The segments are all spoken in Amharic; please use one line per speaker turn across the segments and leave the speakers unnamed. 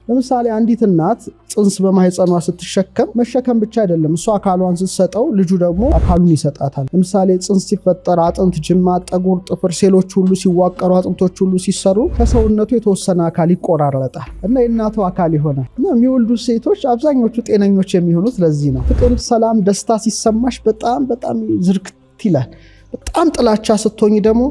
ለምሳሌ አንዲት እናት ጽንስ በማህፀኗ ስትሸከም መሸከም ብቻ አይደለም እሷ አካሏን ስትሰጠው ልጁ ደግሞ አካሉን ይሰጣታል። ለምሳሌ ጽንስ ሲፈጠር አጥንት፣ ጅማት፣ ጠጉር፣ ጥፍር፣ ሴሎች ሁሉ ሲዋቀሩ አጥንቶች ሁሉ ሲሰሩ ከሰውነቱ የተወሰነ አካል ይቆራረጣል እና የእናቱ አካል ይሆናል። እና የሚወልዱ ሴቶች አብዛኞቹ ጤነኞች የሚሆኑት ለዚህ ነው። ፍቅር፣ ሰላም፣ ደስታ ሲሰማሽ በጣም ዝርክት ይላል። በጣም ጥላቻ ስትሆኝ ደግሞ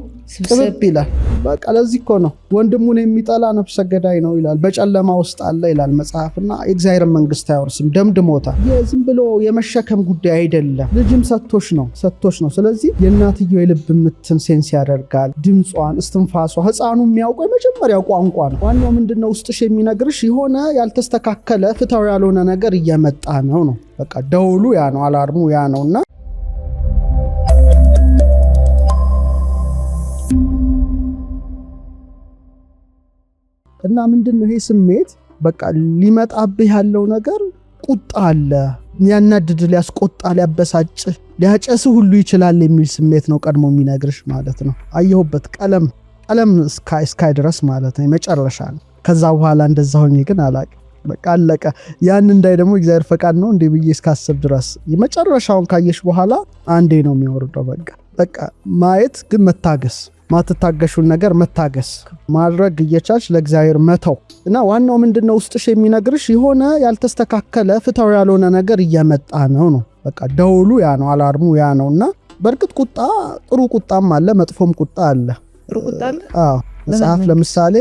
ጥብብ ይላል። በቃ ለዚህ እኮ ነው ወንድሙን የሚጠላ ነፍሰ ገዳይ ነው ይላል፣ በጨለማ ውስጥ አለ ይላል መጽሐፍና የእግዚአብሔር መንግስት አይወርስም ደምድሞታል። የዝም ብሎ የመሸከም ጉዳይ አይደለም። ልጅም ሰጥቶሽ ነው። ስለዚህ የእናትየው የልብ ምትን ሴንስ ያደርጋል፣ ድምጿን፣ እስትንፋሷ። ህፃኑ የሚያውቀው የመጀመሪያው ቋንቋ ነው። ዋናው ምንድነው ውስጥሽ የሚነግርሽ የሆነ ያልተስተካከለ ፍትሃዊ ያልሆነ ነገር እየመጣ ነው። በቃ ደውሉ ያ ነው፣ አላርሙ ያ ነውና እና ምንድነው ይሄ ስሜት? በቃ ሊመጣብህ ያለው ነገር ቁጣ አለ። ያናድድ፣ ሊያስቆጣ፣ ሊያበሳጭ፣ ሊያጨስ ሁሉ ይችላል የሚል ስሜት ነው ቀድሞ የሚነግርሽ ማለት ነው። አየሁበት ቀለም እስካይ ድረስ ማለት ነው የመጨረሻ ነው። ከዛ በኋላ እንደዛ ሆኜ ግን አላቅ በቃ አለቀ። ያን እንዳይ ደግሞ እግዚአብሔር ፈቃድ ነው እንዴ ብዬ እስካስብ ድረስ የመጨረሻውን ካየሽ በኋላ አንዴ ነው የሚወርደው። በቃ ማየት ግን መታገስ፣ ማትታገሹን ነገር መታገስ ማድረግ እየቻልሽ ለእግዚአብሔር መተው እና ዋናው ምንድነው ውስጥሽ የሚነግርሽ የሆነ ያልተስተካከለ ፍትሃዊ ያልሆነ ነገር እየመጣ ነው። በቃ ደውሉ ያ ነው፣ አላርሙ ያ ነውና በእርግጥ ቁጣ ጥሩ ቁጣም አለ፣ መጥፎም ቁጣ አለ። መጽሐፍ ለምሳሌ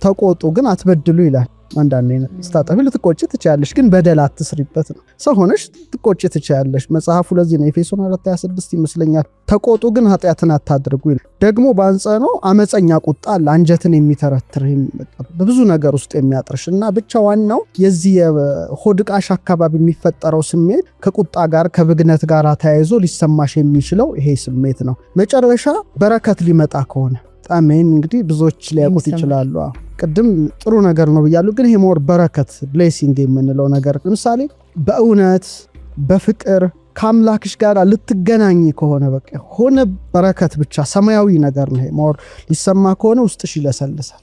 ተቆጡ ግን አትበድሉ ይላል። አንዳንዴ ስታጠፊ ልትቆጭ ትችያለሽ፣ ግን በደል አትስሪበት ነው። ሰው ሆነሽ ትቆጭ ትችያለሽ። መጽሐፉ ለዚህ ነው ኤፌሶን 4:26 ይመስለኛል፣ ተቆጡ ግን ኃጢአትን አታድርጉ ይላል። ደግሞ በአንጻሩ አመፀኛ ቁጣ አለ፣ አንጀትን የሚተረትር በብዙ ነገር ውስጥ የሚያጥርሽ እና ብቻ ዋናው የዚህ የሆድቃሽ አካባቢ የሚፈጠረው ስሜት ከቁጣ ጋር ከብግነት ጋር ተያይዞ ሊሰማሽ የሚችለው ይሄ ስሜት ነው። መጨረሻ በረከት ሊመጣ ከሆነ አሜን። እንግዲህ ብዙዎች ሊያውቁት ይችላሉ። ቅድም ጥሩ ነገር ነው ብያለሁ፣ ግን ይሄ ሞር በረከት ብሌሲንግ የምንለው ነገር ለምሳሌ በእውነት በፍቅር ከአምላክሽ ጋር ልትገናኝ ከሆነ በቃ ሆነ በረከት ብቻ ሰማያዊ ነገር ነው። ይሄ ሞር ሊሰማ ከሆነ ውስጥሽ ይለሰልሳል።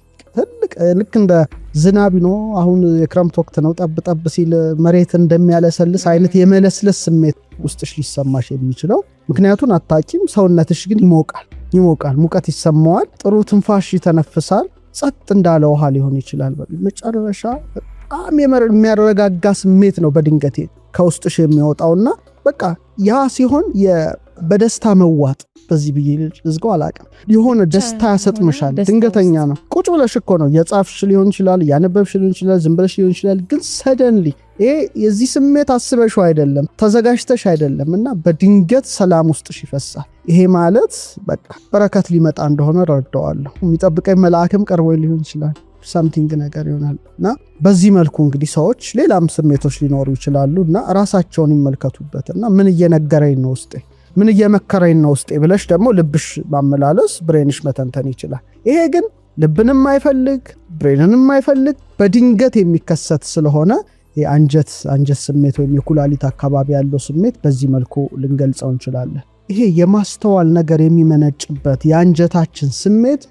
ልክ እንደ ዝናብ ነው። አሁን የክረምት ወቅት ነው። ጠብ ሲል መሬት እንደሚያለሰልስ አይነት የመለስለስ ስሜት ውስጥሽ ሊሰማሽ የሚችለው ምክንያቱን አታቂም። ሰውነትሽ ግን ይሞቃል፣ ሙቀት ይሰማዋል፣ ጥሩ ትንፋሽ ይተነፍሳል። ጸጥ እንዳለ ውሃ ሊሆን ይችላል። መጨረሻ በጣም የሚያረጋጋ ስሜት ነው በድንገት ከውስጥሽ የሚወጣውና በቃ ያ ሲሆን በደስታ መዋጥ በዚህ ብዬ ልዝጋው አላውቅም። የሆነ ደስታ ያሰጥምሻል። ድንገተኛ ነው። ቁጭ ብለሽ እኮ ነው የጻፍሽ ሊሆን ይችላል፣ ያነበብሽ ሊሆን ይችላል፣ ዝም ብለሽ ሊሆን ይችላል። ግን ሰደንሊ ይሄ የዚህ ስሜት አስበሽው አይደለም፣ ተዘጋጅተሽ አይደለም እና በድንገት ሰላም ውስጥሽ ይፈሳል። ይሄ ማለት በቃ በረከት ሊመጣ እንደሆነ ረዳዋለሁ። የሚጠብቀኝ መልአክም ቀርቦ ሊሆን ይችላል፣ ሳምቲንግ ነገር ይሆናል እና በዚህ መልኩ እንግዲህ ሰዎች ሌላም ስሜቶች ሊኖሩ ይችላሉ እና ራሳቸውን ይመልከቱበትና ምን እየነገረኝ ነው ውስጤ፣ ምን እየመከረኝ ነው ውስጤ ብለሽ ደግሞ ልብሽ ማመላለስ ብሬንሽ መተንተን ይችላል። ይሄ ግን ልብንም አይፈልግ ብሬንንም አይፈልግ በድንገት የሚከሰት ስለሆነ የአንጀት ስሜት ወይም የኩላሊት አካባቢ ያለው ስሜት በዚህ መልኩ ልንገልጸው እንችላለን። ይሄ የማስተዋል ነገር የሚመነጭበት የአንጀታችን ስሜት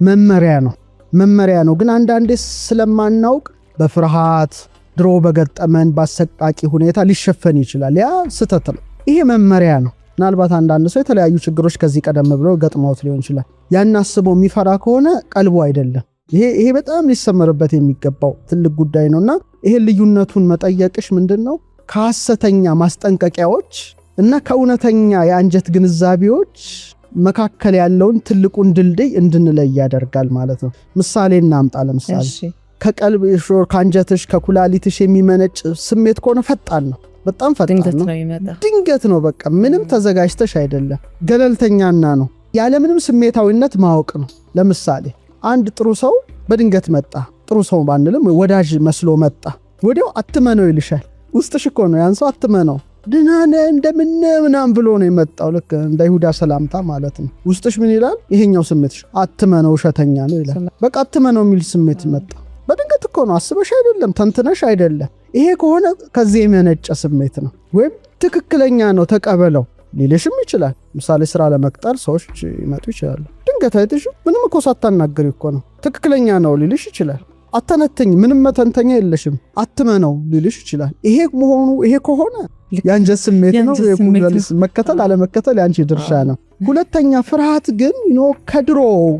መመሪያ ነው። ግን አንዳንዴ ስለማናውቅ በፍርሃት ድሮ በገጠመን በአሰቃቂ ሁኔታ ሊሸፈን ይችላል። ያ ስህተት ነው። ይሄ መመሪያ ነው። ምናልባት አንዳንድ ሰው የተለያዩ ችግሮች ከዚህ ቀደም ብለው ገጥመውት ሊሆን ይችላል። ያን አስቦ የሚፈራ ከሆነ ቀልቡ አይደለም። ይሄ በጣም ሊሰመርበት የሚገባው ትልቅ ጉዳይ ነውና ይሄ ልዩነቱን መጠየቅሽ ምንድነው ከሐሰተኛ ማስጠንቀቂያዎች እና ከእውነተኛ የአንጀት ግንዛቤዎች መካከል ያለውን ትልቁን ድልድይ እንድንለይ ያደርጋል ማለት ነው። ምሳሌ እናምጣ። ለምሳሌ ከቀልብሽ ከአንጀትሽ ከኩላሊትሽ የሚመነጭ ስሜት ከሆነ ፈጣን ነው፣ በጣም ፈጣን ነው፣ ድንገት ነው። በቃ ምንም ተዘጋጅተሽ አይደለም፣ ገለልተኛና ነው። ያለምንም ስሜታዊነት ማወቅ ነው። ለምሳሌ አንድ ጥሩ ሰው በድንገት መጣ፣ ጥሩ ሰው ባንልም ወዳጅ መስሎ መጣ። ወዲያው አትመነው ይልሻል። ውስጥሽ እኮ ነው ያን ሰው አትመነው፣ ድናነ እንደምንም ብሎ ነው የመጣው። ልክ እንደ ይሁዳ ሰላምታ ማለት ነው። ውስጥሽ ምን ይላል? ይሄኛው ስሜትሽ አትመነው፣ ውሸተኛ ነው ይላል። በቃ አትመነው የሚል ስሜት መጣ። በድንገት እኮ ነው፣ አስበሽ አይደለም፣ ተንትነሽ አይደለም። ይሄ ከሆነ ከዚህ የመነጨ ስሜት ነው። ወይም ትክክለኛ ነው ተቀበለው ሊልሽም ይችላል። ምሳሌ ስራ ለመቅጠር ሰዎች ይመጡ ይችላሉ። ድንገት አይተሽ ምንም እኮ ሳታናገሪ እኮ ነው ትክክለኛ ነው ሊልሽ ይችላል። አተነተኝ ምንም መተንተኛ የለሽም አትመነው ሊልሽ ይችላል። ይሄ ከሆነ የአንጀት ስሜት ነው። የኩላሊት መከተል አለመከተል ያንቺ ድርሻ ነው። ሁለተኛ ፍርሃት ግን ከድሮ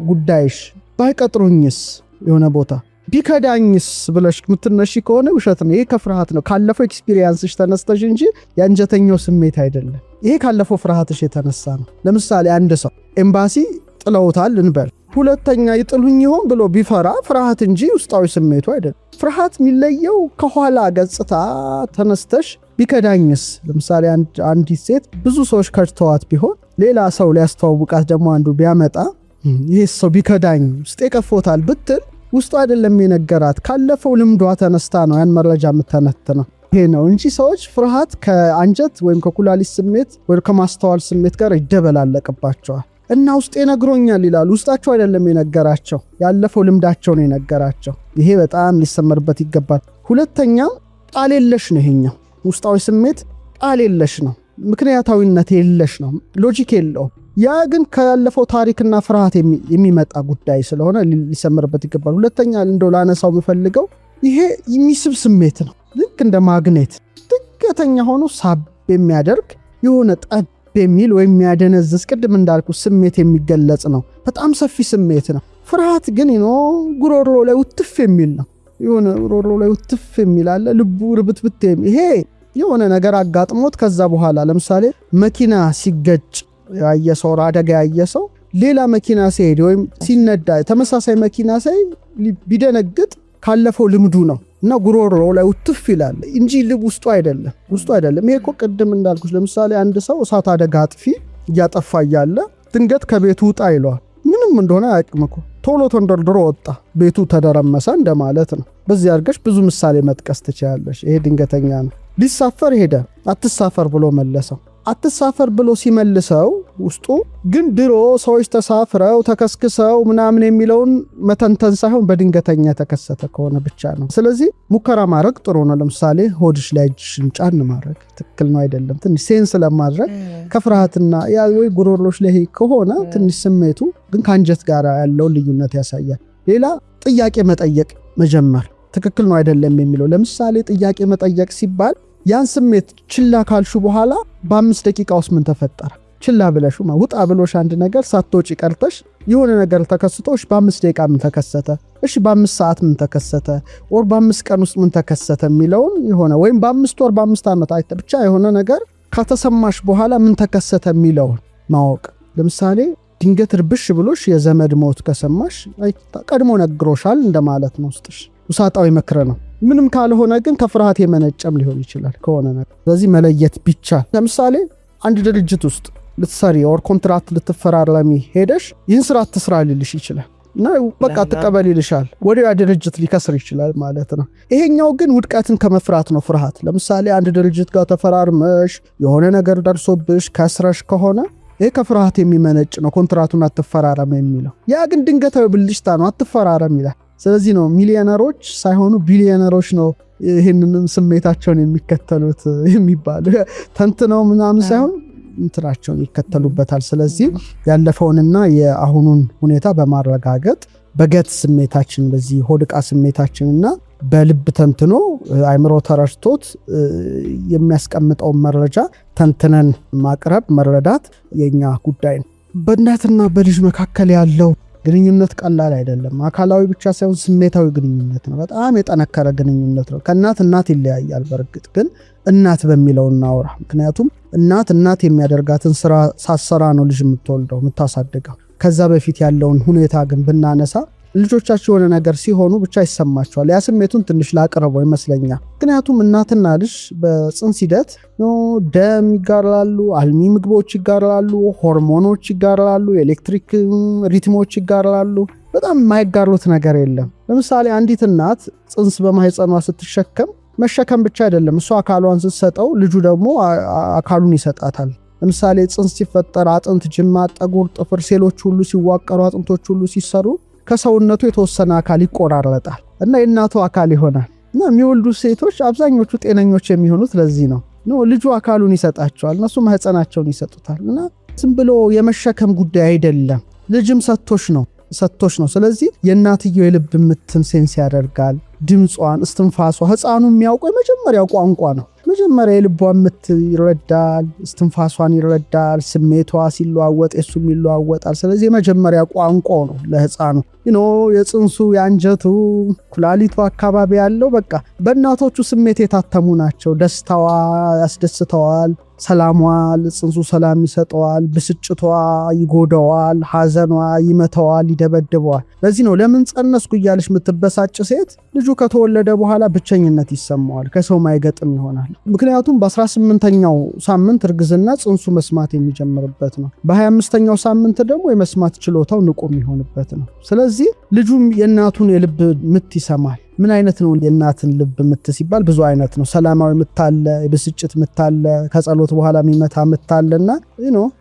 ጉዳይሽ ባይቀጥሩኝስ የሆነ ቦታ ቢከዳኝስ ብለሽ ምትነሺ ከሆነ ውሸት ነው። ይሄ ከፍርሃት ነው። ካለፈው ኤክስፒሪየንስሽ ተነስተሽ እንጂ የአንጀተኛው ስሜት አይደለም። ይሄ ካለፈው ፍርሃትሽ የተነሳ ነው። ለምሳሌ አንድ ሰው ኤምባሲ ጥለውታል እንበል፣ ሁለተኛ ይጥሉኝ ይሆን ብሎ ቢፈራ ፍርሃት እንጂ ውስጣዊ ስሜቱ አይደለም። ፍርሃት የሚለየው ከኋላ ገጽታ ተነስተሽ ቢከዳኝስ። ለምሳሌ አንዲት ሴት ብዙ ሰዎች ከድተዋት ቢሆን ሌላ ሰው ሊያስተዋውቃት ደግሞ አንዱ ቢያመጣ ይሄ ሰው ቢከዳኝ ውስጤ ከፎታል ብትል ውስጡ አይደለም የነገራት፣ ካለፈው ልምዷ ተነስታ ነው ያን መረጃ የምተነትነው። ይሄ ነው እንጂ ሰዎች ፍርሃት ከአንጀት ወይም ከኩላሊት ስሜት ወይ ከማስተዋል ስሜት ጋር ይደበላለቅባቸዋል። እና ውስጤ ነግሮኛል ይላሉ። ውስጣቸው አይደለም የነገራቸው፣ ያለፈው ልምዳቸው ነው የነገራቸው። ይሄ በጣም ሊሰመርበት ይገባል። ሁለተኛም ቃል የለሽ ነው። ይሄኛው ውስጣዊ ስሜት ቃል የለሽ ነው፣ ምክንያታዊነት የለሽ ነው፣ ሎጂክ የለውም። ያ ግን ካለፈው ታሪክና ፍርሃት የሚመጣ ጉዳይ ስለሆነ ሊሰመርበት ይገባል። ሁለተኛ እንደው ላነሳው የምፈልገው ይሄ የሚስብ ስሜት ነው። ልክ እንደ ማግኔት ድንገተኛ ሆኖ ሳብ የሚያደርግ የሆነ ጠብ የሚል ወይም የሚያደነዝዝ ቅድም እንዳልኩ ስሜት የሚገለጽ ነው። በጣም ሰፊ ስሜት ነው። ፍርሃት ግን ጉሮሮ ላይ ውትፍ የሚል ነው። የሆነ ጉሮሮ ላይ ውትፍ የሚል አለ፣ ልቡ ርብትብት የሚል። ይሄ የሆነ ነገር አጋጥሞት ከዛ በኋላ ለምሳሌ መኪና ሲገጭ ያየሰው አደጋ ያየሰው ሌላ መኪና ሲሄድ ወይም ሲነዳ ተመሳሳይ መኪና ሳይ ቢደነግጥ ካለፈው ልምዱ ነው እና ጉሮሮ ላይ ውትፍ ይላል እንጂ ልብ ውስጡ አይደለም። ይሄ እኮ ቅድም እንዳልኩሽ ለምሳሌ አንድ ሰው እሳት አደጋ አጥፊ እያጠፋ እያለ ድንገት ከቤቱ ውጣ ይለዋል። ምንም እንደሆነ አያውቅም እኮ ቶሎ ተንደርድሮ ወጣ፣ ቤቱ ተደረመሰ እንደማለት ነው። በዚህ አድርገሽ ብዙ ምሳሌ መጥቀስ ትችላለሽ። ይሄ ድንገተኛ ነው። ሊሳፈር ሄደ፣ አትሳፈር ብሎ መለሰው። አትሳፈር ብሎ ሲመልሰው ውስጡ ግን ድሮ ሰዎች ተሳፍረው ተከስክሰው ምናምን የሚለውን መተንተን ሳይሆን በድንገተኛ ተከሰተ ከሆነ ብቻ ነው። ስለዚህ ሙከራ ማድረግ ጥሩ ነው። ለምሳሌ ሆድሽ ላይ እጅሽን ጫን ማድረግ ትክክል ነው አይደለም፣ ትንሽ ሴንስ ለማድረግ ከፍርሃትና ወይ ጉሮሮሽ ላይ ከሆነ ትንሽ ስሜቱ ግን ከአንጀት ጋር ያለው ልዩነት ያሳያል። ሌላ ጥያቄ መጠየቅ መጀመር ትክክል ነው አይደለም የሚለው። ለምሳሌ ጥያቄ መጠየቅ ሲባል ያን ስሜት ችላ ካልሹ በኋላ በ5 ደቂቃ ውስጥ ምን ተፈጠረ? ችላ ብለሹ ውጣ ብሎሽ አንድ ነገር ሳትወጪ ቀርተሽ የሆነ ነገር ተከስቶሽ በ5 ደቂቃ ምን ተከሰተ? እሺ በ5 ሰዓት ምን ተከሰተ? ወር በ5 ቀን ውስጥ ምን ተከሰተ የሚለውን የሆነ ወይም በ5 ወር በ5 ዓመት አይተ ብቻ የሆነ ነገር ከተሰማሽ በኋላ ምን ተከሰተ የሚለውን ማወቅ። ለምሳሌ ድንገት ርብሽ ብሎሽ የዘመድ ሞት ከሰማሽ ቀድሞ ነግሮሻል እንደማለት ነው። ውስጥሽ ውሳጣዊ ምክር ነው። ምንም ካልሆነ ግን ከፍርሃት የመነጨም ሊሆን ይችላል ከሆነ ነገር። ስለዚህ መለየት ቢቻል ለምሳሌ አንድ ድርጅት ውስጥ ልትሰሪ ወር ኮንትራክት ልትፈራረሚ ሄደሽ ይህን ስራ ትስራ ሊልሽ ይችላል እና በቃ ተቀበል ይልሻል። ወዲያ ድርጅት ሊከስር ይችላል ማለት ነው። ይሄኛው ግን ውድቀትን ከመፍራት ነው ፍርሃት። ለምሳሌ አንድ ድርጅት ጋር ተፈራርመሽ የሆነ ነገር ደርሶብሽ ከስረሽ ከሆነ ይሄ ከፍርሃት የሚመነጭ ነው። ኮንትራቱን አትፈራረም የሚለው ያ ግን ድንገታዊ ብልሽታ ነው። አትፈራረም ይላል። ስለዚህ ነው ሚሊዮነሮች ሳይሆኑ ቢሊዮነሮች ነው ይህንንም ስሜታቸውን የሚከተሉት የሚባል ተንትነው ምናምን ሳይሆን እንትናቸውን ይከተሉበታል። ስለዚህ ያለፈውንና የአሁኑን ሁኔታ በማረጋገጥ በገት ስሜታችን በዚህ ሆድቃ ስሜታችንና በልብ ተንትኖ አይምሮ ተረድቶት የሚያስቀምጠውን መረጃ ተንትነን ማቅረብ መረዳት የኛ ጉዳይ ነው። በእናትና በልጅ መካከል ያለው ግንኙነት ቀላል አይደለም። አካላዊ ብቻ ሳይሆን ስሜታዊ ግንኙነት ነው። በጣም የጠነከረ ግንኙነት ነው። ከእናት እናት ይለያያል። በእርግጥ ግን እናት በሚለው እናውራ። ምክንያቱም እናት የሚያደርጋትን ስራ ሳሰራ ነው ልጅ የምትወልደው የምታሳድገው። ከዛ በፊት ያለውን ሁኔታ ግን ብናነሳ ልጆቻቸው የሆነ ነገር ሲሆኑ ብቻ ይሰማቸዋል። ያ ስሜቱን ትንሽ ላቅርበው ይመስለኛል። ምክንያቱም እናትና ልጅ በጽንስ ሂደት ደም ይጋራሉ፣ አልሚ ምግቦች ይጋራሉ፣ ሆርሞኖች ይጋራሉ፣ ኤሌክትሪክ ሪትሞች ይጋራሉ። በጣም የማይጋሩት ነገር የለም። ለምሳሌ አንዲት እናት ጽንስ በማህፀኗ ስትሸከም መሸከም ብቻ አይደለም፣ እሷ አካሏን ስትሰጠው ልጁ ደግሞ አካሉን ይሰጣታል። ለምሳሌ ጽንስ ሲፈጠር አጥንት፣ ጅማት፣ ጠጉር፣ ጥፍር ሴሎች ሁሉ ሲዋቀሩ አጥንቶች ሁሉ ሲሰሩ ከሰውነቱ የተወሰነ አካል ይቆራረጣል እና የእናቱ አካል ይሆናል። እና የሚወልዱ ሴቶች አብዛኞቹ ጤነኞች የሚሆኑት ለዚህ ነው። ልጁ አካሉን ይሰጣቸዋል፣ እነሱ ማህፀናቸውን ይሰጡታል። እና ዝም ብሎ የመሸከም ጉዳይ አይደለም። ልጅም ሰጥቶሽ ነው ሰጥቶሽ ነው። ስለዚህ የእናትየው የልብ ምትን ሴንስ ያደርጋል፣ ድምጿን፣ እስትንፋሷ። ህፃኑ የሚያውቀው የመጀመሪያው ቋንቋ ነው። መጀመሪያ የልቧን ምት ይረዳል፣ እስትንፋሷን ይረዳል፣ ስሜቷ ሲለዋወጥ የሱም ይለዋወጣል። ስለዚህ የመጀመሪያ ቋንቋ ነው ለህፃኑ። የጽንሱ የአንጀቱ ኩላሊቱ አካባቢ ያለው በቃ በእናቶቹ ስሜት የታተሙ ናቸው። ደስታዋ ያስደስተዋል፣ ሰላሟ ለጽንሱ ሰላም ይሰጠዋል፣ ብስጭቷ ይጎዳዋል፣ ሐዘኗ ይመተዋል፣ ይደበድበዋል። ለዚህ ነው ለምን ጸነስኩ እያለች የምትበሳጭ ሴት ልጁ ከተወለደ በኋላ ብቸኝነት ይሰማዋል፣ ከሰው ማይገጥም ይሆናል። ምክንያቱም በ18ኛው ሳምንት እርግዝና ጽንሱ መስማት የሚጀምርበት ነው። በ25ኛው ሳምንት ደግሞ የመስማት ችሎታው ንቁ የሚሆንበት ነው። ስለዚህ ልጁም የእናቱን የልብ ምት ይሰማል። ምን አይነት ነው የእናትን ልብ ምት ሲባል ብዙ አይነት ነው። ሰላማዊ ምት አለ፣ የብስጭት ምት አለ፣ ከጸሎት በኋላ የሚመታ ምት አለና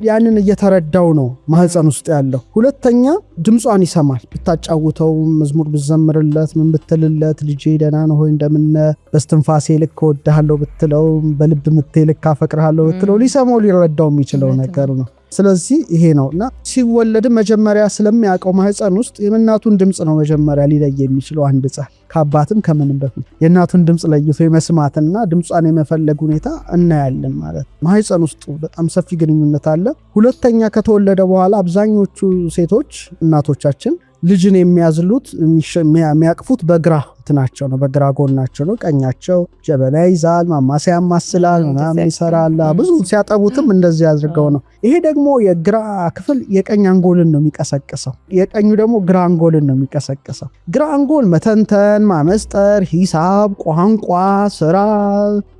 ያንን እየተረዳው ነው ማህፀን ውስጥ ያለው። ሁለተኛ ድምጿን ይሰማል። ብታጫውተው፣ መዝሙር ብዘምርለት፣ ምን ብትልለት፣ ልጄ ደህና ነው ሆይ እንደምነ፣ በስትንፋሴ ልክ እወድሃለሁ ብትለው፣ በልብ ምቴ ልክ አፈቅርሃለሁ ብትለው ሊሰማው ሊረዳው የሚችለው ነገር ነው። ስለዚህ ይሄ ነውና ሲወለድ መጀመሪያ ስለሚያውቀው ማህፀን ውስጥ የእናቱን ድምጽ ነው መጀመሪያ ሊለይ የሚችለው አንድ ሕፃን ከአባትም ከምንም በፊት የእናቱን ድምጽ ለይቶ የመስማትና ድምጿን የመፈለግ ሁኔታ እናያለን ማለት። ማህፀን ውስጥ በጣም ሰፊ ግንኙነት አለ። ሁለተኛ ከተወለደ በኋላ አብዛኞቹ ሴቶች እናቶቻችን ልጅን የሚያዝሉት የሚያቅፉት በግራ እንትናቸው ነው፣ በግራ ጎናቸው ነው። ቀኛቸው ጀበና ይዛል፣ ማማሰያ ማስላል ምናምን ይሰራል። ብዙ ሲያጠቡትም እንደዚህ አድርገው ነው። ይሄ ደግሞ የግራ ክፍል የቀኝ አንጎልን ነው የሚቀሰቅሰው፣ የቀኙ ደግሞ ግራ አንጎልን ነው የሚቀሰቅሰው። ግራ አንጎል መተንተን፣ ማመስጠር፣ ሂሳብ፣ ቋንቋ፣ ስራ፣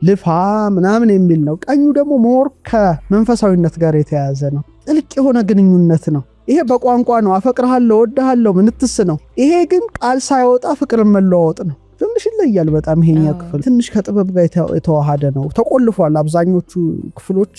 ልፋ ምናምን የሚል ነው። ቀኙ ደግሞ ሞር ከመንፈሳዊነት ጋር የተያያዘ ነው። ጥልቅ የሆነ ግንኙነት ነው። ይሄ በቋንቋ ነው፣ አፈቅርሃለሁ፣ ወድሃለሁ፣ ምንትስ ነው። ይሄ ግን ቃል ሳይወጣ ፍቅርን መለዋወጥ ነው። ትንሽ ይለያል በጣም ይሄኛው ክፍል ትንሽ ከጥበብ ጋር የተዋሃደ ነው። ተቆልፏል። አብዛኞቹ ክፍሎች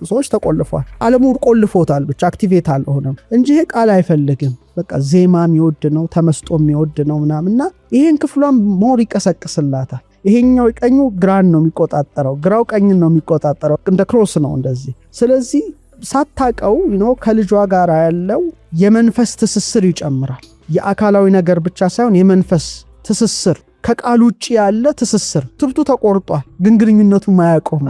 ሰዎች ተቆልፏል። ዓለሙ ቆልፎታል፣ ብቻ አክቲቬት አልሆነም እንጂ ይሄ ቃል አይፈልግም። በቃ ዜማ የሚወድ ነው፣ ተመስጦ የሚወድ ነው ምናምንና ይሄን ክፍሏን ሞር ይቀሰቅስላታል። ይሄኛው ቀኙ ግራን ነው የሚቆጣጠረው፣ ግራው ቀኝን ነው የሚቆጣጠረው። እንደ ክሮስ ነው እንደዚህ። ስለዚህ ሳታቀው ከልጇ ጋር ያለው የመንፈስ ትስስር ይጨምራል። የአካላዊ ነገር ብቻ ሳይሆን የመንፈስ ትስስር፣ ከቃል ውጭ ያለ ትስስር። ትብቱ ተቆርጧል፣ ግን ግንኙነቱ ማያቆም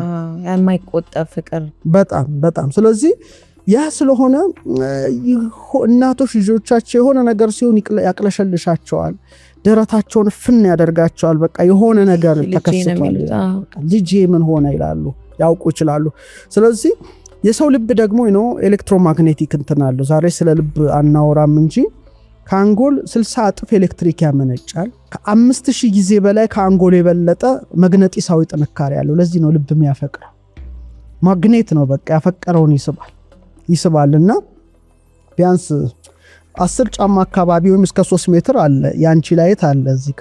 የማይቆጠብ ፍቅር
በጣም በጣም። ስለዚህ ያ ስለሆነ እናቶች ልጆቻቸው የሆነ ነገር ሲሆን ያቅለሸልሻቸዋል፣ ደረታቸውን ፍን ያደርጋቸዋል። በቃ የሆነ ነገር ተከስቷል፣ ልጄ ምን ሆነ ይላሉ፣ ያውቁ ይችላሉ። ስለዚህ የሰው ልብ ደግሞ ኤሌክትሮማግኔቲክ እንትን አለው። ዛሬ ስለ ልብ አናወራም እንጂ ከአንጎል 60 እጥፍ ኤሌክትሪክ ያመነጫል። ከ5000 ጊዜ በላይ ከአንጎል የበለጠ መግነጢሳዊ ጥንካሬ ያለው። ለዚህ ነው ልብ የሚያፈቅረው። ማግኔት ነው፣ በቃ ያፈቀረውን ይስባልና ቢያንስ 10 ጫማ አካባቢ ወይም እስከ 3 ሜትር አለ ያንቺ ላይት አለ። እዚህ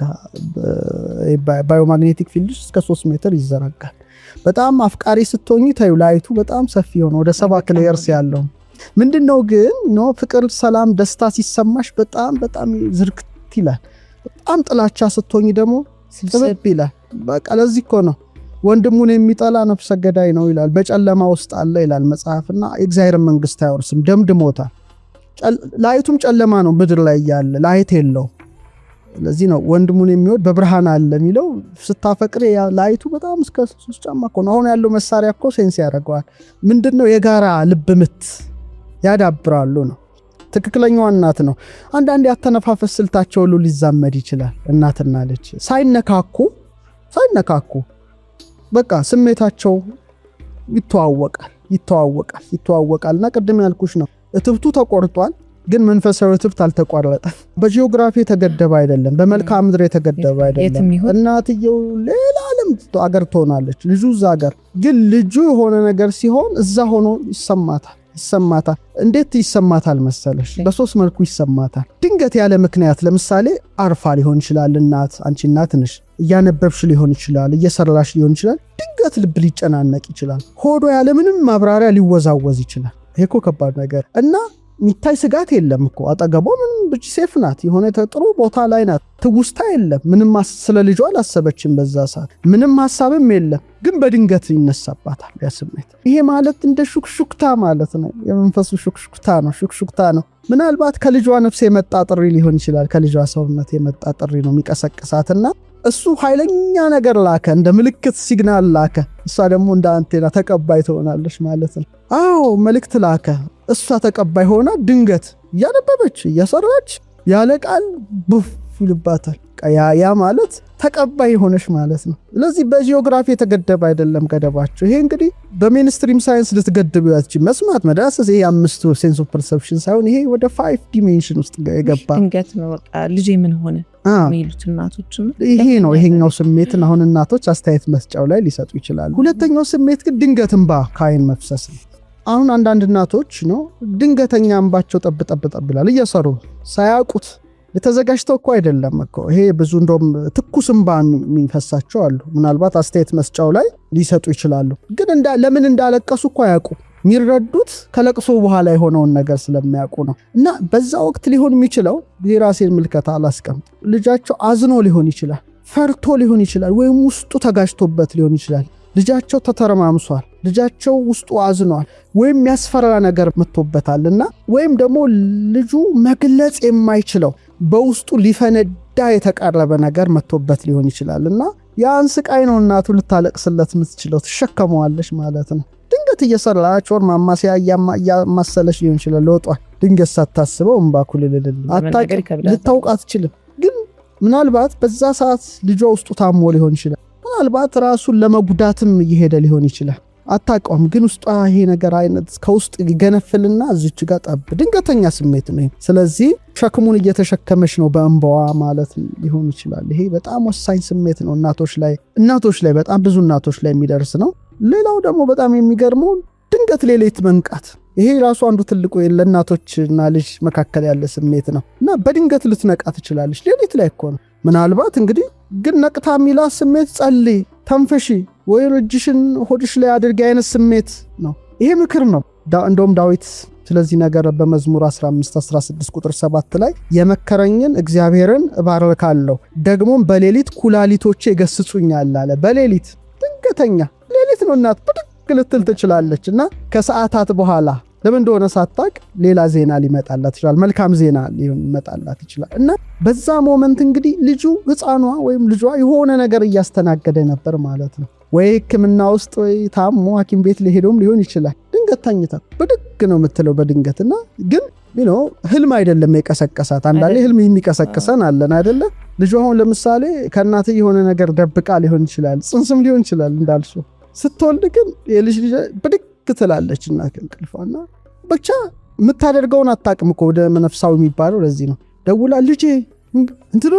ባዮማግኔቲክ ፊልድ እስከ 3 ሜትር ይዘረጋል። በጣም አፍቃሪ ስትሆኚ ታዩ ላይቱ በጣም ሰፊ ሆነ ወደ 7 ሌየርስ ያለው ምንድነው። ግን ፍቅር፣ ሰላም፣ ደስታ ሲሰማሽ በጣም በጣም ዝርክት ይላል። በጣም ጥላቻ ስትሆኚ ደግሞ ጥብብ ይላል። በቃ ለዚህ እኮ ነው ወንድሙን የሚጠላ ነፍሰ ገዳይ ነው ይላል። በጨለማ ውስጥ አለ ይላል መጽሐፍና የእግዚአብሔር መንግስት አይወርስም ደምድሞታል። ላይቱም ጨለማ ነው ምድር ላይ ያለ ላይት የለው። ለዚህ ነው ወንድሙን የሚወድ በብርሃን አለ የሚለው። ስታፈቅር ላይቱ በጣም እስከ 3 ጫማ እኮ ነው። አሁን ያለው መሳሪያ እኮ ሴንስ ያደርገዋል። ምንድነው የጋራ ልብ ምት ያዳብራሉ ነው። ትክክለኛዋ እናት ነው። አንዳንድ ያተነፋፈስ ስልታቸው ሁሉ ሊዛመድ ይችላል። እናትና ልጅ ሳይነካኩ በቃ ስሜታቸው ይተዋወቃልና ቅድም ያልኩሽ ነው። እትብቱ ተቆርጧል፣ ግን መንፈሳዊ እትብት አልተቋረጠም። በጂኦግራፊ የተገደበ አይደለም፣ በመልክዓ ምድር የተገደበ አይደለም። እናትየው ሌላ ዓለም አገር ትሆናለች፣ ልጁ እዛ አገር። ግን ልጁ የሆነ ነገር ሲሆን እዛ ሆኖ ይሰማታል። እንዴት ይሰማታል መሰለሽ? በሶስት መልኩ ይሰማታል። ድንገት ያለ ምክንያት፣ ለምሳሌ አርፋ ሊሆን ይችላል። አንቺ እናት ነሽ፣ እያነበብሽ ሊሆን ይችላል፣ እየሰራሽ ሊሆን ይችላል። ድንገት ልብ ሊጨናነቅ ይችላል። ሆዶ ያለ ምንም ማብራሪያ ሊወዛወዝ ይችላል። ይሄ እኮ ከባድ ነገር እና የሚታይ ስጋት የለም እኮ አጠገቧ ምንም ብቻ ሴፍ ናት። የሆነ ጥሩ ቦታ ላይ ናት። ትውስታ የለም። ምንም ስለ ልጇ አላሰበችም በዛ ሰዓት። ምንም ሐሳብም የለም። ግን በድንገት ይነሳባታል ያ ስሜት። ይሄ ማለት እንደ ሹክሹክታ ማለት ነው። የመንፈሱ ሹክሹክታ ነው። ምናልባት ከልጇ ነፍስ የመጣ ጥሪ ሊሆን ይችላል። ከልጇ ሰውነት የመጣ ጥሪ ነው የሚቀሰቅሳትና እሱ ኃይለኛ ነገር ላከ፣ እንደ ምልክት ሲግናል ላከ። እሷ ደግሞ እንደ አንቴና ተቀባይ ትሆናለች ማለት ነው። አዎ መልእክት ላከ። እሷ ተቀባይ ሆና ድንገት እያነበበች እየሰራች ያለ ቃል ቡፍ ይልባታል። ያ ማለት ተቀባይ ሆነሽ ማለት ነው። ስለዚህ በጂኦግራፊ የተገደበ አይደለም ገደባቸው። ይሄ እንግዲህ በሜንስትሪም ሳይንስ ልትገድበው ያትችል መስማት መዳሰስ። ይሄ 5 ሴንስ ኦፍ ፐርሰፕሽን ሳይሆን ይሄ ወደ 5 ዲሜንሽን ውስጥ የገባ
ድንገት ነው። በቃ ልጄ ምን ሆነ የሚሉት እናቶች
ይሄ ነው። ይሄኛው ስሜትን አሁን እናቶች አስተያየት መስጫው ላይ ሊሰጡ ይችላሉ። ሁለተኛው ስሜት ግን ድንገት እንባ ከዓይን መፍሰስ ነው። አሁን አንዳንድ እናቶች ነው ድንገተኛ እንባቸው ጠብ ይላል እየሰሩ ሳያውቁት። የተዘጋጅተው እኮ አይደለም እኮ ይሄ ብዙ እንደውም ትኩስ እንባ የሚፈሳቸው አሉ። ምናልባት አስተያየት መስጫው ላይ ሊሰጡ ይችላሉ። ግን ለምን እንዳለቀሱ እኮ አያውቁ። የሚረዱት ከለቅሶ በኋላ የሆነውን ነገር ስለሚያውቁ ነው። እና በዛ ወቅት ሊሆን የሚችለው የራሴን ምልከታ አላስቀምጥ። ልጃቸው አዝኖ ሊሆን ይችላል፣ ፈርቶ ሊሆን ይችላል፣ ወይም ውስጡ ተጋጅቶበት ሊሆን ይችላል። ልጃቸው ተተረማምሷል፣ ልጃቸው ውስጡ አዝኗል፣ ወይም ያስፈራ ነገር መጥቶበታልና ወይም ደግሞ ልጁ መግለጽ የማይችለው በውስጡ ሊፈነዳ የተቃረበ ነገር መጥቶበት ሊሆን ይችላልና ያን ስቃይ ነው እናቱ ልታለቅስለት የምትችለው። ትሸከመዋለች ማለት ነው። ድንገት እየሰራች ወር ማማሲያ እያማሰለች ሊሆን ይችላል። ለወጧል ድንገት ሳታስበው እንባኩ ልታውቅ አትችልም። ግን ምናልባት በዛ ሰዓት ልጇ ውስጡ ታሞ ሊሆን ይችላል። ምናልባት ራሱን ለመጉዳትም እየሄደ ሊሆን ይችላል። አታውቀውም። ግን ውስጧ ይሄ ነገር አይነት ከውስጥ ይገነፍልና እዚች ጋር ጠብ ድንገተኛ ስሜት ነው። ስለዚህ ሸክሙን እየተሸከመች ነው በእንባዋ ማለት ሊሆን ይችላል። ይሄ በጣም ወሳኝ ስሜት ነው። እናቶች ላይ በጣም ብዙ እናቶች ላይ የሚደርስ ነው። ሌላው ደግሞ በጣም የሚገርመው ድንገት ሌሊት መንቃት። ይሄ ራሱ አንዱ ትልቁ ለእናቶችና ልጅ መካከል ያለ ስሜት ነው እና በድንገት ልትነቃ ትችላለች። ሌሊት ላይ እኮ ነው። ምናልባት እንግዲህ ግን ነቅታ የሚላ ስሜት ጸልይ፣ ተንፈሺ ወይ እጅሽን ሆድሽ ላይ አድርጊ አይነት ስሜት ነው። ይሄ ምክር ነው። እንደውም ዳዊት ስለዚህ ነገር በመዝሙር 15:16 ቁጥር 7 ላይ የመከረኝን እግዚአብሔርን እባርካለሁ፣ ደግሞም በሌሊት ኩላሊቶቼ ይገስጹኛል አለ። በሌሊት ድንገተኛ ሌሊት ነው እናት ብድግ ልትል ትችላለች እና ከሰዓታት በኋላ ለምን እንደሆነ ሳታቅ ሌላ ዜና ሊመጣላት ይችላል። መልካም ዜና ሊመጣላት ይችላል እና በዛ ሞመንት እንግዲህ ልጁ ህፃኗ ወይም ልጇ የሆነ ነገር እያስተናገደ ነበር ማለት ነው። ወይ ሕክምና ውስጥ ወይ ታሞ ሐኪም ቤት ሊሄዱም ሊሆን ይችላል። ድንገት ተኝታ ብድግ ነው የምትለው በድንገትና ግን ህልም አይደለም የቀሰቀሳት። አንዳንዴ ህልም የሚቀሰቅሰን አለን አይደለ? ልጇ አሁን ለምሳሌ ከእናት የሆነ ነገር ደብቃ ሊሆን ይችላል፣ ጽንስም ሊሆን ይችላል እንዳልሱ። ስትወልድ ግን የልጅ ብድግ ትላለች እና እንቅልፏና ብቻ የምታደርገውን አታውቅም እኮ ወደ መንፈሳዊ የሚባለው ለዚህ ነው። ደውላ ልጄ እንትኑ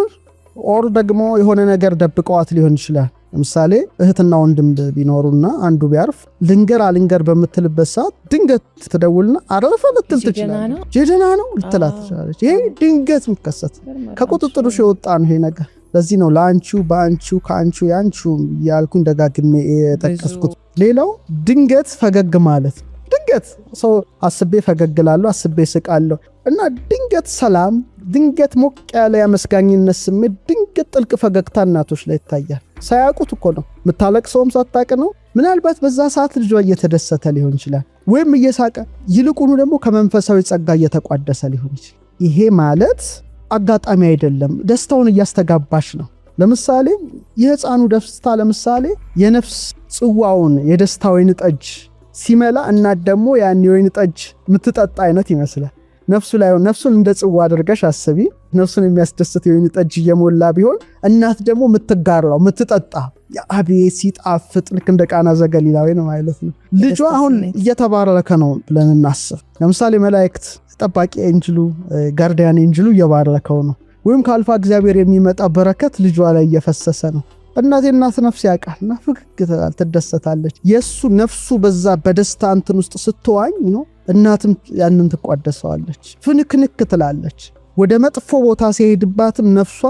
ኦር ደግሞ የሆነ ነገር ደብቀዋት ሊሆን ይችላል። ለምሳሌ እህትና ወንድም ቢኖሩና አንዱ ቢያርፍ ልንገር በምትልበት ሰዓት ድንገት ትደውልና አረፈ ልትል ትችላለች። ጀደና ነው ልትላት ትችላለች። ይሄ ድንገት የሚከሰት ከቁጥጥሩ የወጣ ነው ይሄ ነገር። ለዚህ ነው ለአንቺው በአንቺው ከአንቺው ያንቺው ያልኩኝ ደጋግሜ የጠቀስኩት። ሌላው ድንገት ፈገግ ማለት። ድንገት ሰው አስቤ ፈገግላለሁ፣ አስቤ ስቃለሁ እና ድንገት ሰላም፣ ድንገት ሞቅ ያለ ያመስጋኝነት ስሜት፣ ድንገት ጥልቅ ፈገግታ እናቶች ላይ ይታያል። ሳያውቁት እኮ ነው። የምታለቅሰውም ሳታውቅ ነው። ምናልባት በዛ ሰዓት ልጇ እየተደሰተ ሊሆን ይችላል ወይም እየሳቀ፣ ይልቁኑ ደግሞ ከመንፈሳዊ ጸጋ እየተቋደሰ ሊሆን ይችላል። ይሄ ማለት አጋጣሚ አይደለም። ደስታውን እያስተጋባሽ ነው። ለምሳሌ የህፃኑ ደስታ ለምሳሌ የነፍስ ጽዋውን የደስታ ወይን ጠጅ ሲመላ እናት ደግሞ ያን የወይን ጠጅ የምትጠጣ አይነት ይመስላል። ነፍሱን እንደ ጽዋ አድርገሽ አስቢ። ነፍሱን የሚያስደስት የወይን ጠጅ እየሞላ ቢሆን እናት ደግሞ የምትጋራው የምትጠጣ አቤት ሲጣፍጥ፣ ልክ እንደ ቃና ዘገሊላ ነው ማለት ነው። ልጇ አሁን እየተባረከ ነው ብለን እናስብ። ለምሳሌ መላእክት ጠባቂ ኤንጅሉ ጋርዲያን ኤንጅሉ እየባረከው ነው። ወይም ከአልፋ እግዚአብሔር የሚመጣ በረከት ልጇ ላይ እየፈሰሰ ነው። እናት ነፍስ ያውቃልና ፍክክ ትደሰታለች። የሱ ነፍሱ በዛ በደስታ እንትን ውስጥ ስትዋኝ ነው እናትም ያንን ትቋደሰዋለች፣ ፍንክንክ ትላለች። ወደ መጥፎ ቦታ ሲሄድባትም ነፍሷ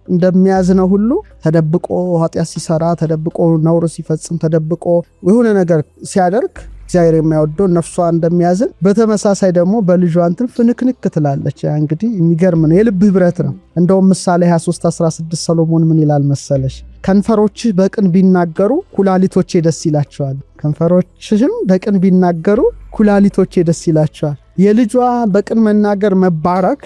እንደሚያዝነው ሁሉ ተደብቆ ኃጢአት ሲሰራ፣ ተደብቆ ነውር ሲፈጽም፣ ተደብቆ የሆነ ነገር ሲያደርግ እግዚአብሔር የማይወደው ነፍሷ እንደሚያዝን በተመሳሳይ ደግሞ በልጇ እንትን ፍንክንክ ትላለች። እንግዲህ የሚገርም ነው፣ የልብ ህብረት ነው። እንደውም ምሳሌ 23:16 ሰሎሞን ምን ይላል መሰለሽ? ከንፈሮችህ በቅን ቢናገሩ ኩላሊቶቼ ደስ ይላቸዋል። ከንፈሮችህም በቅን ቢናገሩ ኩላሊቶቼ ደስ ይላቸዋል። የልጇ በቅን መናገር መባረክ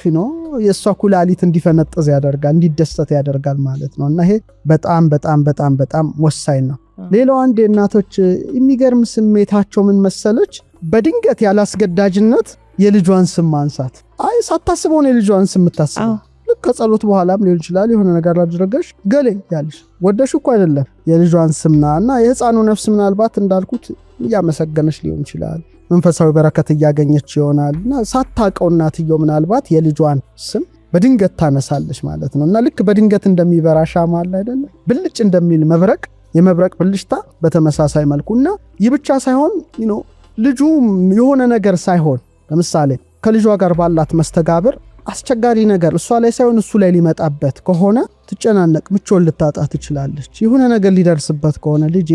የእሷ ኩላሊት እንዲፈነጥዝ ያደርጋል፣ እንዲደሰት ያደርጋል ማለት ነው። እና ይሄ በጣም በጣም በጣም በጣም ወሳኝ ነው። ሌላው አንድ የእናቶች የሚገርም ስሜታቸው ምን መሰለች? በድንገት ያላስገዳጅነት የልጇን ስም ማንሳት። ሳታስበው ነው የልጇን ስም የምታስበው። ልክ ከጸሎት በኋላም ሊሆን ይችላል። የሆነ ነገር አድርገሽ ገሌ ያልሽ ወደሽ እኮ አይደለም የልጇን ስምና እና የህፃኑ ነፍስ ምናልባት እንዳልኩት እያመሰገነች ሊሆን ይችላል፣ መንፈሳዊ በረከት እያገኘች ይሆናል። እና ሳታውቀው እናትየው ምናልባት የልጇን ስም በድንገት ታነሳለች ማለት ነው። እና ልክ በድንገት እንደሚበራ ሻማ አለ አይደለ? ብልጭ እንደሚል መብረቅ፣ የመብረቅ ብልጭታ በተመሳሳይ መልኩና ይህ ብቻ ሳይሆን ልጁ የሆነ ነገር ሳይሆን ለምሳሌ ከልጇ ጋር ባላት መስተጋብር አስቸጋሪ ነገር እሷ ላይ ሳይሆን እሱ ላይ ሊመጣበት ከሆነ ትጨናነቅ፣ ምቾት ልታጣ ትችላለች። የሆነ ነገር ሊደርስበት ከሆነ ልጄ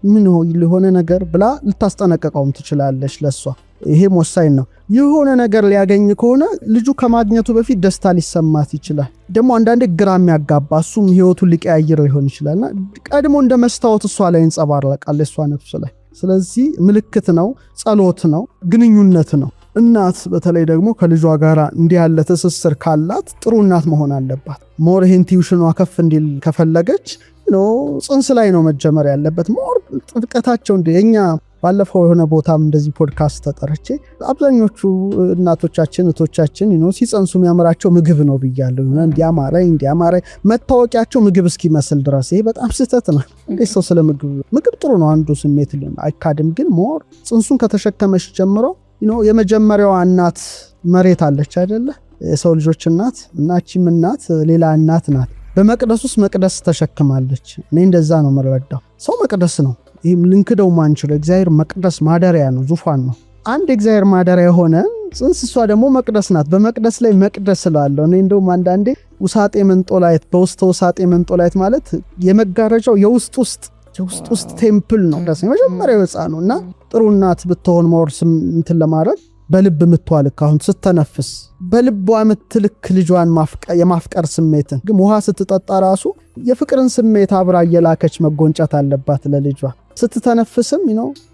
ምን የሆነ ነገር ብላ ልታስጠነቀቀውም ትችላለች ለሷ። ይሄም ወሳኝ ነው። የሆነ ነገር ሊያገኝ ከሆነ ልጁ ከማግኘቱ በፊት ደስታ ሊሰማት ይችላል። ደግሞ አንዳንዴ ግራ የሚያጋባ እሱም ህይወቱን ሊቀያይረው ይሆን ይችላልና ቀድሞ እንደ መስታወት እሷ ላይ እንጸባረቃል እሷ ነፍስ ላይ። ስለዚህ ምልክት ነው፣ ጸሎት ነው፣ ግንኙነት ነው። እናት በተለይ ደግሞ ከልጇ ጋር እንዲህ ያለ ትስስር ካላት ጥሩ እናት መሆን አለባት። ሞር ይህን ቲዩሽኗ ከፍ እንዲል ከፈለገች ጽንስ ላይ ነው መጀመር ያለበት። ሞር ጥብቀታቸው እኛ ባለፈው የሆነ ቦታም እንደዚህ ፖድካስት ተጠርቼ አብዛኞቹ እናቶቻችን እህቶቻችን ሲጸንሱ የሚያምራቸው ምግብ ነው ብያለሁ። እንዲያማረኝ መታወቂያቸው ምግብ እስኪመስል ድረስ ይሄ በጣም ስህተት ነው። እንዴት ሰው ስለ ምግብ ጥሩ ነው አንዱ ስሜት አይካድም። ግን ሞር ጽንሱን ከተሸከመች ጀምሮ የመጀመሪያዋ እናት መሬት አለች አይደለ? የሰው ልጆች እናት እናቺም እናት ሌላ እናት ናት። በመቅደስ ውስጥ መቅደስ ተሸክማለች። እኔ እንደዛ ነው የምረዳው። ሰው መቅደስ ነው። ይህም ልንክደው ማንችለው እግዚአብሔር መቅደስ ማደሪያ ነው፣ ዙፋን ነው። አንድ እግዚአብሔር ማደሪያ የሆነ ጽንስ እሷ ደግሞ መቅደስ ናት። በመቅደስ ላይ መቅደስ ስላለው እኔ እንደውም አንዳንዴ ውሳጤ መንጦላይት፣ በውስጥ ውሳጤ መንጦላይት ማለት የመጋረጃው የውስጥ ውስጥ ቴምፕል ነው። ደስ የመጀመሪያው ሕፃኑ እና ጥሩ እናት ብትሆን መወርስም እንትን ለማድረግ በልብ ምትዋልክ አሁን ስተነፍስ በልቧ ምትልክ ልጇን የማፍቀር ስሜትን ግን ውሃ ስትጠጣ ራሱ የፍቅርን ስሜት አብራ እየላከች መጎንጨት አለባት ለልጇ። ስትተነፍስም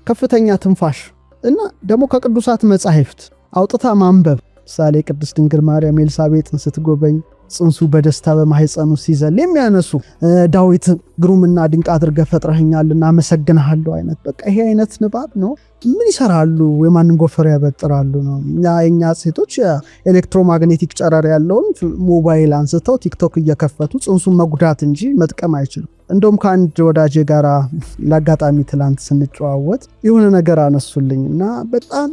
ከፍተኛ ትንፋሽ እና ደግሞ ከቅዱሳት መጻሕፍት አውጥታ ማንበብ። ምሳሌ ቅድስት ድንግል ማርያም ኤልሳቤጥን ስትጎበኝ ጽንሱ በደስታ በማህፀኑ ሲዘል የሚያነሱ ዳዊት ግሩምና ድንቅ አድርገህ ፈጥረኸኛልና አመሰግንሃለሁ አይነት በቃ ይሄ አይነት ንባብ ነው። ምን ይሰራሉ? የማንን ጎፈር ያበጥራሉ ነው። የኛ ሴቶች ኤሌክትሮማግኔቲክ ጨረር ያለውን ሞባይል አንስተው ቲክቶክ እየከፈቱ ጽንሱን መጉዳት እንጂ መጥቀም አይችሉም። እንደውም ከአንድ ወዳጄ ጋር ለአጋጣሚ ትላንት ስንጨዋወት የሆነ ነገር አነሱልኝ እና በጣም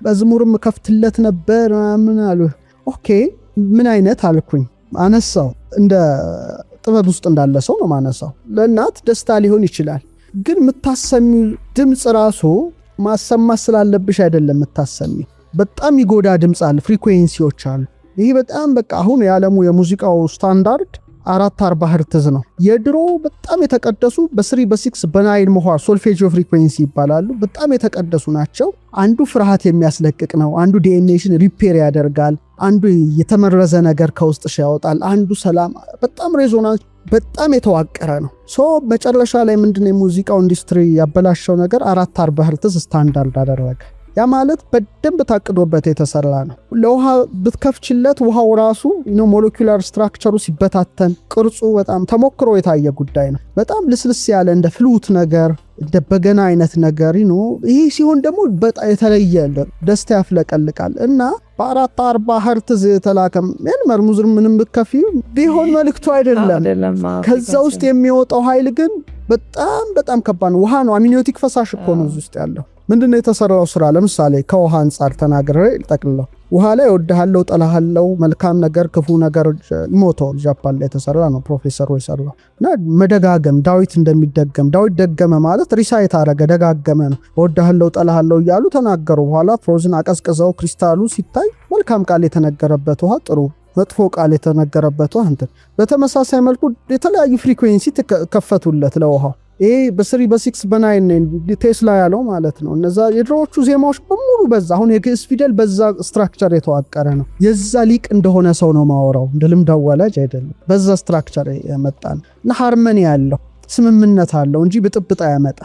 በዝሙርም ከፍትለት ነበር ምን አሉ። ኦኬ ምን አይነት አልኩኝ። አነሳው እንደ ጥበብ ውስጥ እንዳለ ሰው ነው ማነሳው። ለእናት ደስታ ሊሆን ይችላል፣ ግን የምታሰሚ ድምፅ ራሱ ማሰማት ስላለብሽ አይደለም የምታሰሚ። በጣም ይጎዳ ድምፅ አለ፣ ፍሪኩዌንሲዎች አሉ። ይህ በጣም በቃ አሁን የዓለሙ የሙዚቃው ስታንዳርድ 440 ሄርትዝ ነው። የድሮ በጣም የተቀደሱ በ3 በ6 በ9 መሆር ሶልፌጂዮ ፍሪኩዌንሲ ይባላሉ። በጣም የተቀደሱ ናቸው። አንዱ ፍርሃት የሚያስለቅቅ ነው፣ አንዱ ዲኤንኤሽን ሪፔር ያደርጋል፣ አንዱ የተመረዘ ነገር ከውስጥሽ ያወጣል፣ አንዱ ሰላም። በጣም ሬዞናንስ በጣም የተዋቀረ ነው። መጨረሻ ላይ ምንድነው የሙዚቃው ኢንዱስትሪ ያበላሸው ነገር 440 ሄርትዝ ስታንዳርድ አደረገ። ያ ማለት በደንብ ታቅዶበት የተሰራ ነው። ለውሃ ብትከፍችለት ውሃው ራሱ ሞለኪውላር ስትራክቸሩ ሲበታተን ቅርጹ በጣም ተሞክሮ የታየ ጉዳይ ነው። በጣም ልስልስ ያለ እንደ ፍሉት ነገር እንደ በገና አይነት ነገር ይሄ ሲሆን ደግሞ በጣም የተለየ ደስታ ያፍለቀልቃል እና በ440 ሄርትዝ የተላከም መርሙዝ ምንም ብከፊ ቢሆን መልክቱ አይደለም። ከዛ ውስጥ የሚወጣው ኃይል ግን በጣም በጣም ከባድ ነው። ውሃ ነው፣ አሚኒዮቲክ ፈሳሽ እኮ ነው ውስጥ ያለው። ምንድነው የተሰራው ስራ? ለምሳሌ ከውሃ አንጻር ተናግሬ ልጠቅልለው። ውሃ ላይ ወድሃለው፣ ጠላሃለው፣ መልካም ነገር፣ ክፉ ነገር ሞተው ጃፓን ላይ የተሰራ ነው። ፕሮፌሰሩ የሰራው እና መደጋገም ዳዊት እንደሚደገም ዳዊት ደገመ ማለት ሪሳይት አረገ፣ ደጋገመ ነው። ወድሃለው፣ ጠላሃለው እያሉ ተናገሩ። በኋላ ፍሮዝን አቀዝቅዘው ክሪስታሉ ሲታይ መልካም ቃል የተነገረበት ውሃ ጥሩ፣ መጥፎ ቃል የተነገረበት ውሃ እንትን። በተመሳሳይ መልኩ የተለያዩ ፍሪኩዌንሲ ተከፈቱለት ለውሃው። ይሄ በ3 በ6 በ9 ቴስላ ያለው ማለት ነው። እነዛ የድሮዎቹ ዜማዎች በሙሉ በዛ አሁን የግዕዝ ፊደል በዛ ስትራክቸር የተዋቀረ ነው። የዛ ሊቅ እንደሆነ ሰው ነው ማወራው፣ እንደ ልምድ አዋላጅ አይደለም። በዛ ስትራክቸር የመጣን እና ሃርመኒ ያለው ስምምነት አለው እንጂ ብጥብጥ ያመጣ።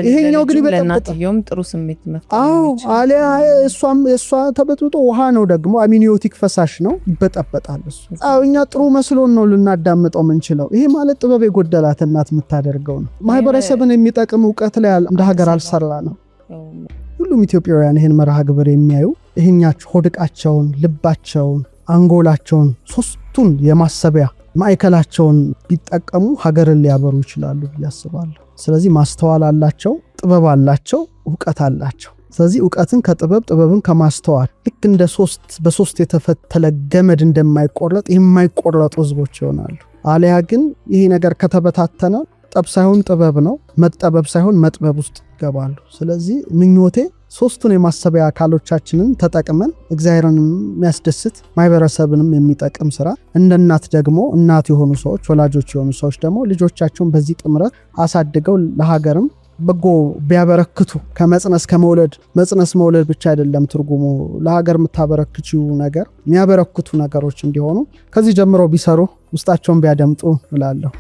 ይሄኛው ግን
ለእናትየውም ጥሩ ስሜት መፍጠር።
አሊያ እሷ ተበጥብጦ ውሃ ነው ደግሞ አሚኒዮቲክ ፈሳሽ ነው፣ ይበጠበጣል እሱ። እኛ ጥሩ መስሎን ነው ልናዳምጠው ምንችለው። ይሄ ማለት ጥበብ የጎደላት እናት የምታደርገው ነው። ማህበረሰብን የሚጠቅም እውቀት ላይ እንደ ሀገር አልሰራ ነው። ሁሉም ኢትዮጵያውያን ይህን መርሃ ግብር የሚያዩ ይህኛቸው ሆድቃቸውን፣ ልባቸውን፣ አንጎላቸውን ሶስቱን የማሰቢያ ማዕከላቸውን ቢጠቀሙ ሀገርን ሊያበሩ ይችላሉ ብዬ አስባለሁ። ስለዚህ ማስተዋል አላቸው፣ ጥበብ አላቸው፣ እውቀት አላቸው። ስለዚህ እውቀትን ከጥበብ ጥበብን ከማስተዋል ልክ እንደ በሶስት የተፈተለ ገመድ እንደማይቆረጥ የማይቆረጡ ህዝቦች ይሆናሉ። አሊያ ግን ይሄ ነገር ከተበታተነ ጠብ ሳይሆን ጥበብ ነው፣ መጠበብ ሳይሆን መጥበብ ውስጥ ይገባሉ። ስለዚህ ምኞቴ ሶስቱን የማሰቢያ አካሎቻችንን ተጠቅመን እግዚአብሔርንም የሚያስደስት ማህበረሰብንም የሚጠቅም ስራ እንደ እናት ደግሞ እናት የሆኑ ሰዎች ወላጆች የሆኑ ሰዎች ደግሞ ልጆቻቸውን በዚህ ጥምረት አሳድገው ለሀገርም በጎ ቢያበረክቱ ከመጽነስ ከመውለድ መጽነስ መውለድ ብቻ አይደለም ትርጉሙ ለሀገር የምታበረክችው ነገር የሚያበረክቱ ነገሮች እንዲሆኑ ከዚህ ጀምሮ ቢሰሩ ውስጣቸውን ቢያደምጡ እላለሁ።